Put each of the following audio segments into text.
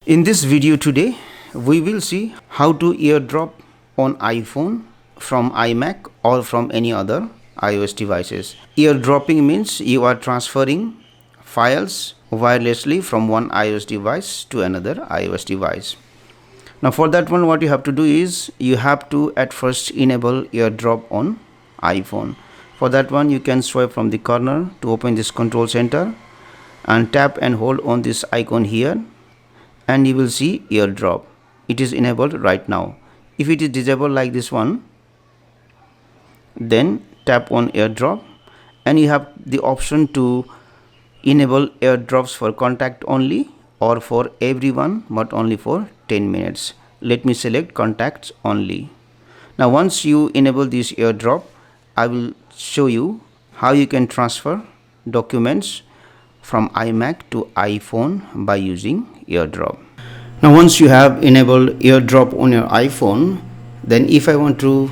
In this video today, we will see how to airdrop on iPhone from iMac or from any other iOS devices. Airdropping means you are transferring files wirelessly from one iOS device to another iOS device. Now for that one, what you have to do is you have to at first enable airdrop on iPhone. For that one, you can swipe from the corner to open this control center and tap and hold on this icon here, and you will see airdrop. It is enabled right now. If it is disabled like this one, then tap on airdrop and you have the option to enable airdrops for contact only or for everyone, but only for 10 minutes. Let me select contacts only. Now once you enable this airdrop, I will show you how you can transfer documents from iMac to iPhone by using airdrop. Now once you have enabled airdrop on your iPhone, then if I want to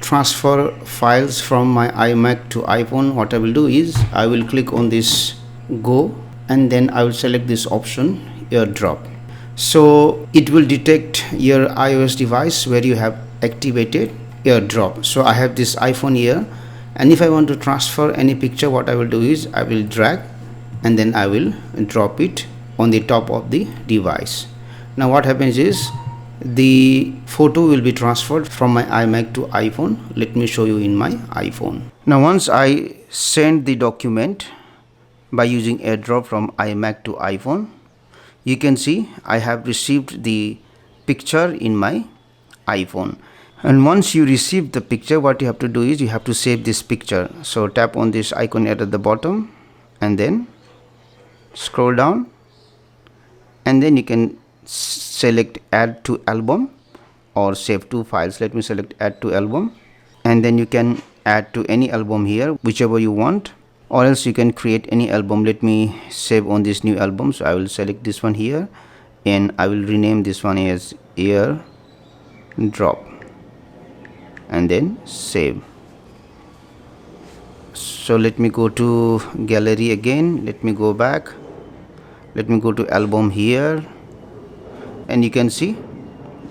transfer files from my iMac to iPhone, what I will do is I will click on this go and then I will select this option airdrop. So it will detect your iOS device where you have activated airdrop. So I have this iPhone here, and if I want to transfer any picture, what I will do is I will drag and then I will drop it on the top of the device. Now what happens is the photo will be transferred from my iMac to iPhone. Let me show you in my iPhone. Now once I send the document by using airdrop from iMac to iPhone, you can see I have received the picture in my iPhone. And once you receive the picture, what you have to do is you have to save this picture. So tap on this icon at the bottom and then scroll down, and then you can select add to album or save to files. Let me select add to album, and then you can add to any album here, whichever you want, or else you can create any album. Let me save on this new album, so I will select this one here and I will rename this one as airdrop and then save. So let me go to gallery again, let me go back, let me go to album here, and you can see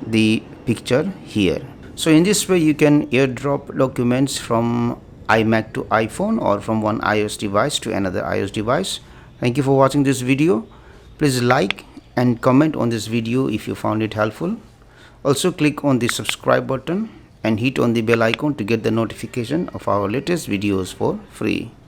the picture here. So in this way you can airdrop documents from iMac to iPhone or from one iOS device to another iOS device. Thank you for watching this video. Please like and comment on this video if you found it helpful. Also click on the subscribe button and hit on the bell icon to get the notification of our latest videos for free.